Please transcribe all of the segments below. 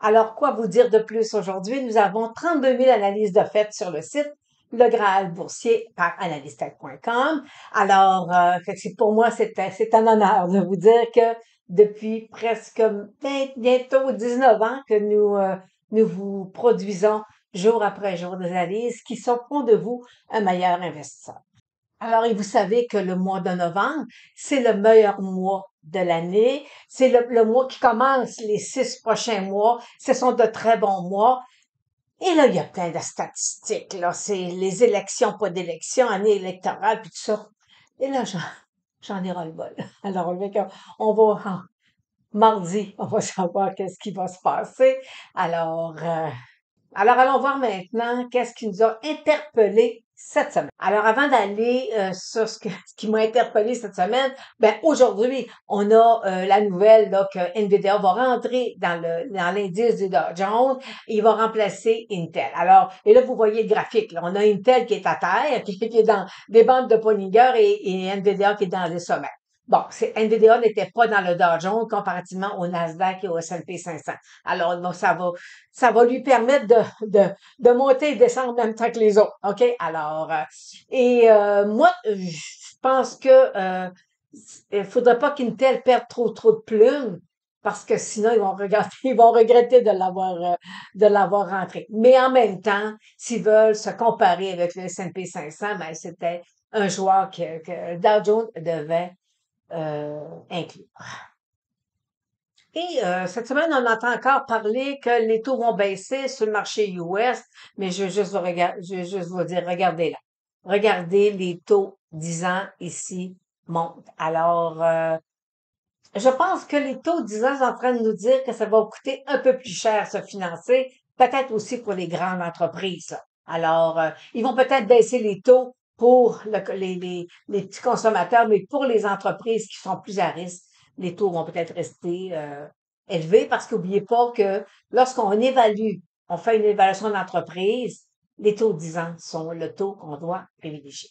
Alors, quoi vous dire de plus aujourd'hui? Nous avons 32 000 analyses de fait sur le site Le Graal Boursier par analystech.com. Alors, fait que pour moi, c'est un honneur de vous dire que depuis presque bientôt 19 ans que nous vous produisons jour après jour des analyses qui font de vous un meilleur investisseur. Alors, et vous savez que le mois de novembre, c'est le meilleur mois de l'année. C'est le mois qui commence les 6 prochains mois. Ce sont de très bons mois. Et là, il y a plein de statistiques, là. C'est les élections, pas d'élections, année électorale, puis tout ça. Et là, j'en ai ras-le-bol. Alors, on va, mardi, on va savoir qu'est-ce qui va se passer. Alors, allons voir maintenant qu'est-ce qui nous a interpellés cette semaine. Alors, avant d'aller sur ce qui m'a interpellé cette semaine, ben aujourd'hui, on a la nouvelle là, que NVIDIA va rentrer dans l'indice du Dow Jones et il va remplacer Intel. Alors, et là, vous voyez le graphique. Là. On a Intel qui est à terre, qui est dans des bandes de Bollinger et NVIDIA qui est dans les sommets. Bon, NVIDIA n'était pas dans le Dow Jones comparativement au Nasdaq et au S&P 500. Alors, bon, ça va lui permettre de monter et descendre en même temps que les autres. OK? Alors, moi, je pense que il faudrait pas qu'Intel perde trop de plumes parce que sinon, ils vont regretter de l'avoir rentré. Mais en même temps, s'ils veulent se comparer avec le S&P 500, ben, c'était un joueur que Dow Jones devait inclure. Et cette semaine, on entend encore parler que les taux vont baisser sur le marché US, mais je veux juste vous dire, regardez là. Regardez les taux 10 ans ici montent. Alors, je pense que les taux 10 ans sont en train de nous dire que ça va coûter un peu plus cher se financer, peut-être aussi pour les grandes entreprises. Là. Alors, ils vont peut-être baisser les taux pour les petits consommateurs, mais pour les entreprises qui sont plus à risque, les taux vont peut-être rester élevés parce qu'oubliez pas que lorsqu'on évalue, on fait une évaluation d'entreprise, les taux 10 ans sont le taux qu'on doit privilégier.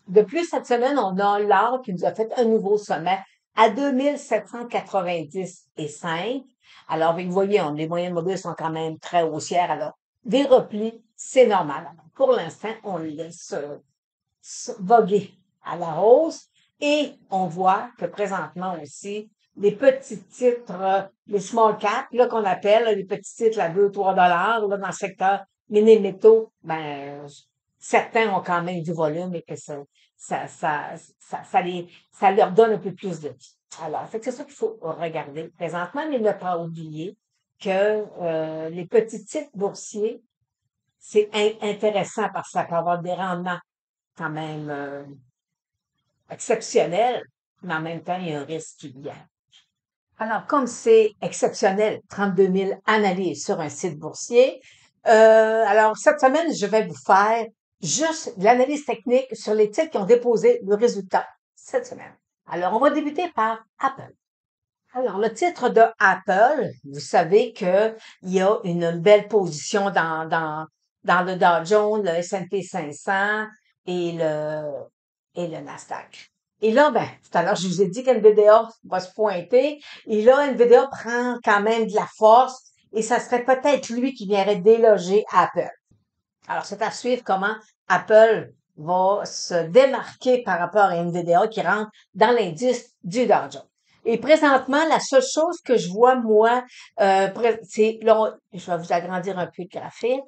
De plus, cette semaine, on a l'or qui nous a fait un nouveau sommet à 2795. Alors, vous voyez, les moyennes mobiles sont quand même très haussières. Alors, des replis, c'est normal. Alors, pour l'instant, on le laisse voguer à la hausse et on voit que présentement aussi, les petits titres, les small caps, là, qu'on appelle, les petits titres à 2 ou 3 $ là, dans le secteur mini métaux, ben, certains ont quand même du volume et que ça leur donne un peu plus de vie. Alors, c'est ça qu'il faut regarder présentement, mais ne pas oublier que les petits titres boursiers, c'est intéressant parce que ça peut avoir des rendements quand même exceptionnels, mais en même temps, il y a un risque qui vient. Alors, comme c'est exceptionnel, 32 000 analyses sur un site boursier, alors cette semaine, je vais vous faire juste de l'analyse technique sur les titres qui ont déposé le résultat cette semaine. Alors, on va débuter par Apple. Alors, le titre de Apple, vous savez que il y a une belle position dans le Dow Jones, le S&P 500 et le Nasdaq. Et là, ben, tout à l'heure, je vous ai dit qu'NVIDIA va se pointer. Et là, NVIDIA prend quand même de la force et ça serait peut-être lui qui viendrait déloger Apple. Alors, c'est à suivre comment Apple va se démarquer par rapport à NVIDIA qui rentre dans l'indice du Dow Jones. Et présentement, la seule chose que je vois, moi, c'est, là, je vais vous agrandir un peu le graphique.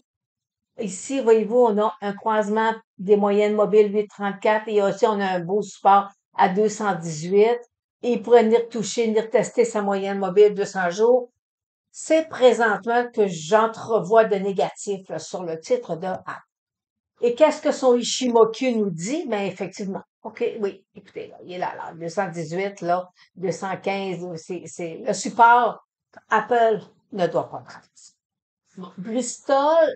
Ici, voyez-vous, on a un croisement des moyennes mobiles 8,34 et aussi on a un beau support à 218. Et il pourrait venir toucher, venir tester sa moyenne mobile 200 jours. C'est présentement que j'entrevois de négatif là, sur le titre de Apple. Et qu'est-ce que son Ishimoku nous dit? Ben, effectivement. OK, oui, écoutez, là, il est là, 218, là, 215, c'est le support. Apple ne doit pas prendre ça. Bon, Bristol,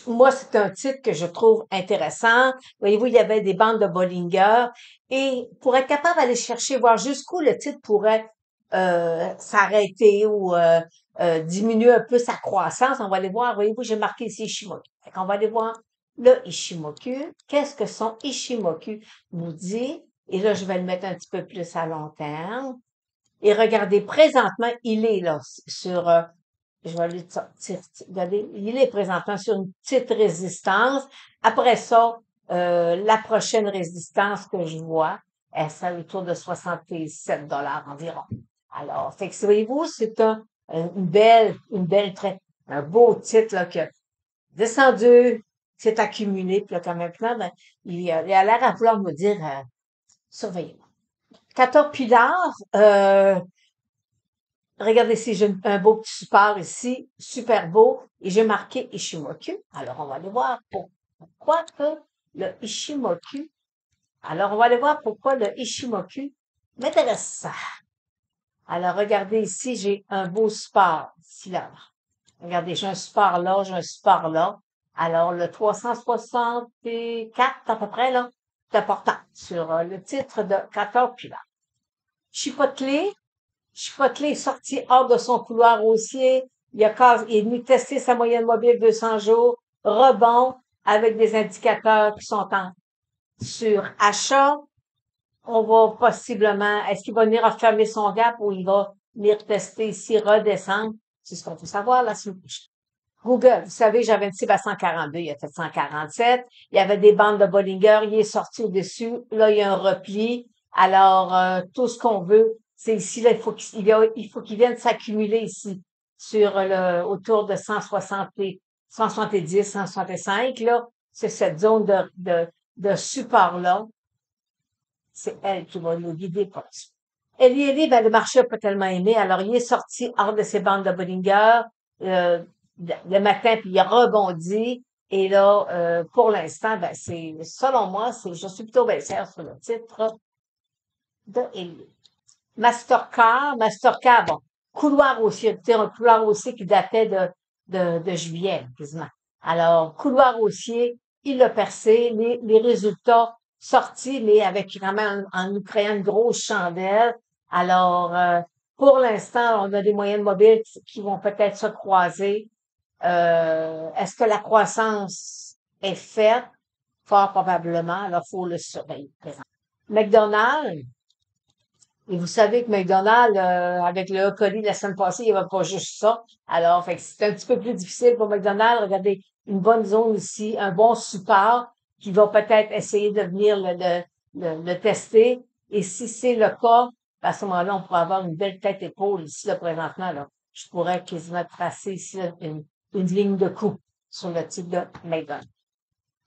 moi, c'est un titre que je trouve intéressant. Voyez-vous, il y avait des bandes de Bollinger. Et pour être capable d'aller chercher, voir jusqu'où le titre pourrait s'arrêter ou diminuer un peu sa croissance, on va aller voir. Voyez-vous, j'ai marqué ici Ishimoku. Fait qu'on va aller voir le Ishimoku. Qu'est-ce que son Ishimoku nous dit? Et là, je vais le mettre un petit peu plus à long terme. Et regardez, présentement, il est là sur Je vais lui sortir. Regardez, il est présentement sur une petite résistance. Après ça, la prochaine résistance que je vois, elle sera autour de 67 $ environ. Alors, fait que voyez-vous, c'est une belle traite, un beau titre là, qui a descendu, s'est accumulé, puis là, quand maintenant, ben, il a l'air à vouloir me dire, surveillez-moi. Caterpillar, regardez ici, j'ai un beau petit support ici, super beau, et j'ai marqué Ishimoku. Alors, on va aller voir pourquoi que le Ishimoku. Alors, on va aller voir pourquoi le Ishimoku m'intéresse. Alors, regardez ici, j'ai un beau support ici, là. Regardez, j'ai un support là, j'ai un support là. Alors, le 364 à peu près, là, c'est important sur le titre de Caterpillar. Chipotle, Chipotle est sorti hors de son couloir haussier. Il est venu tester sa moyenne mobile 200 jours. Rebond avec des indicateurs qui sont sur achat. On va possiblement, est-ce qu'il va venir refermer son gap ou il va venir tester ici, redescendre? C'est ce qu'on peut savoir la semaine prochaine. Google, vous savez, j'avais une cible à 142, il a fait 147. Il y avait des bandes de Bollinger, il est sorti au-dessus. Là, il y a un repli. Alors, tout ce qu'on veut, c'est ici, là, il faut qu'il vienne s'accumuler ici, autour de 160, 170, 165, là. C'est cette zone de support-là. C'est elle qui va nous guider pour ça. Eli, ben, le marché n'a pas tellement aimé. Alors, il est sorti hors de ses bandes de Bollinger euh, le matin, puis il a rebondi. Et là, pour l'instant, ben, selon moi, je suis plutôt baissière sur le titre de Eli. Mastercard, bon, couloir haussier, un couloir haussier qui datait de juillet, quasiment. Alors, couloir haussier, il l'a percé, les résultats sortis, mais avec quand même en nous créant une grosse chandelle. Alors, pour l'instant, on a des moyennes mobiles qui vont peut-être se croiser. Est-ce que la croissance est faite? Fort probablement. Alors, il faut le surveiller. McDonald's, et vous savez que McDonald's, avec le colis la semaine passée, il n'y avait pas juste ça. Alors, fait que c'est un petit peu plus difficile pour McDonald's. Regardez, une bonne zone ici, un bon support qui va peut-être essayer de venir le tester. Et si c'est le cas, à ce moment-là, on pourrait avoir une belle tête-épaule ici, là, présentement, là. Je pourrais quasiment tracer ici là, une ligne de coup sur le type de McDonald's.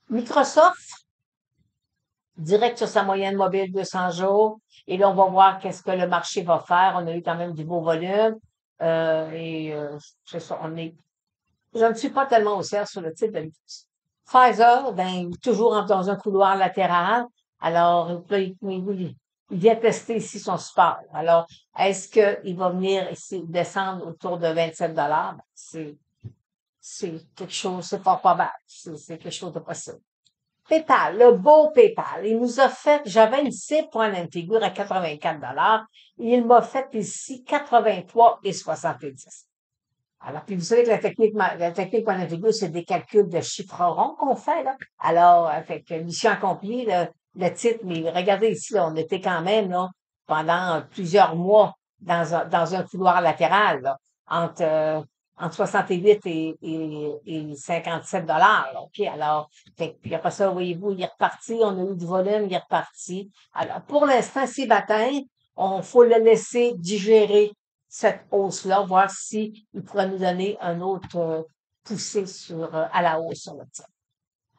Microsoft, direct sur sa moyenne mobile 200 jours. Et là, on va voir qu'est-ce que le marché va faire. On a eu quand même du beau volume. C'est ça, je ne suis pas tellement au cerf sur le titre de Pfizer, ben, toujours dans un couloir latéral. Alors, là, il vient tester ici son support. Alors, est-ce qu'il va venir ici descendre autour de 27 $? Ben, c'est quelque chose, c'est pas probable. C'est quelque chose de possible. PayPal, le beau PayPal. Il nous a fait, j'avais une cible pour un figure à 84 $. Il m'a fait ici 83,70. Alors, puis vous savez que la technique point figure, c'est des calculs de chiffres ronds qu'on fait, là. Alors, fait que mission accomplie, le titre, mais regardez ici, là, on était quand même, là, pendant plusieurs mois dans un couloir latéral, là, entre 68 et 57 $. Là. OK, alors, fait, puis après ça, voyez-vous, il est reparti, on a eu du volume, il est reparti. Alors, pour l'instant, c'est matin, on faut le laisser digérer cette hausse-là, voir si il pourrait nous donner un autre poussée à la hausse sur le titre.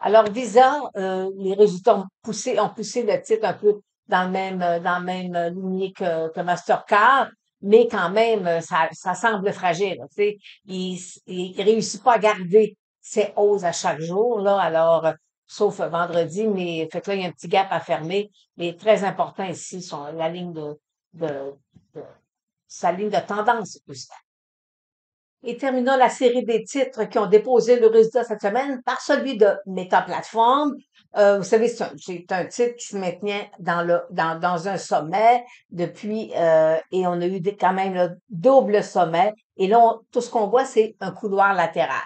Alors, Visa, les résultats ont poussé le titre un peu dans le même lignée que Mastercard, mais quand même, ça semble fragile. Tu sais, il réussit pas à garder ses hausses à chaque jour, là, alors, sauf vendredi, mais fait que là, il y a un petit gap à fermer. Mais très important ici, sont la ligne de sa ligne de tendance aussi. Et terminons la série des titres qui ont déposé le résultat cette semaine par celui de Meta Platform. Vous savez, c'est un titre qui se maintenait dans un sommet depuis, et on a eu quand même le double sommet. Et là, tout ce qu'on voit, c'est un couloir latéral.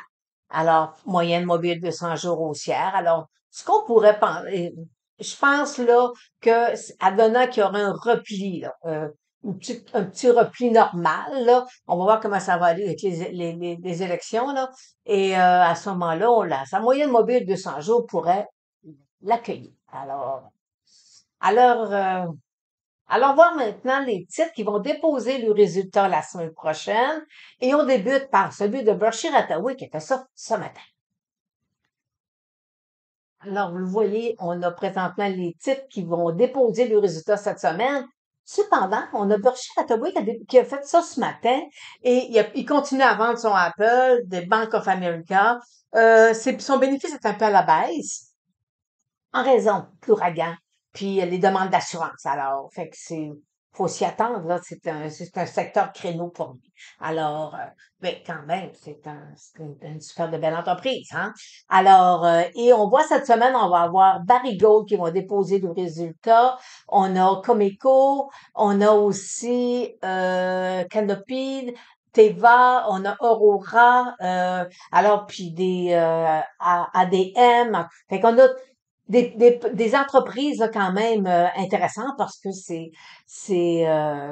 Alors, moyenne mobile de 100 jours haussière. Alors, ce qu'on pourrait penser, je pense là que, advenant qu'il y aura un repli, là, un petit repli normal, là. On va voir comment ça va aller avec les élections, là. Et à ce moment-là, sa moyenne mobile de 200 jours pourrait l'accueillir. Alors, allons voir maintenant les titres qui vont déposer le résultat la semaine prochaine. Et on débute par celui de Berkshire Hathaway qui a fait ça ce matin. Alors, vous voyez, on a présentement les titres qui vont déposer le résultat cette semaine. Cependant, on a Berkshire Hathaway qui a fait ça ce matin et il continue à vendre son Apple, des Bank of America. Son bénéfice est un peu à la baisse en raison de l'ouragan, puis les demandes d'assurance. Alors, fait que faut s'y attendre, là. C'est un secteur créneau pour lui. Alors, mais quand même, c'est une super de belle entreprise, hein. Alors, et on voit cette semaine, on va avoir Barry Gold qui vont déposer le résultat. On a Comeco, on a aussi, Canopy, Teva, on a Aurora, alors puis ADM. Fait qu'on a des entreprises là, quand même intéressantes parce que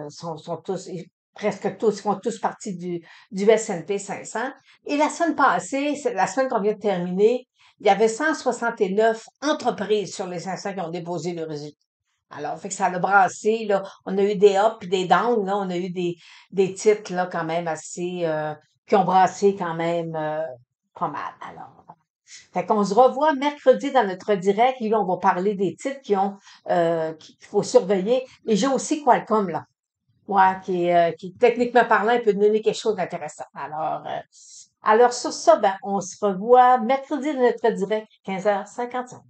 sont tous presque tous font tous partie du S&P 500. Et la semaine passée, la semaine qu'on vient de terminer, il y avait 169 entreprises sur les 500 qui ont déposé le résultat. Alors, fait que ça a brassé, là. On a eu des ups et des downs, là. On a eu des titres, là, quand même assez, qui ont brassé quand même, pas mal. Alors, fait qu'on se revoit mercredi dans notre direct. Et là, on va parler des titres qu'il faut surveiller. Et j'ai aussi Qualcomm, là. Ouais, qui techniquement parlant, peut donner quelque chose d'intéressant. Alors sur ça, ben, on se revoit mercredi dans notre direct, 15h55.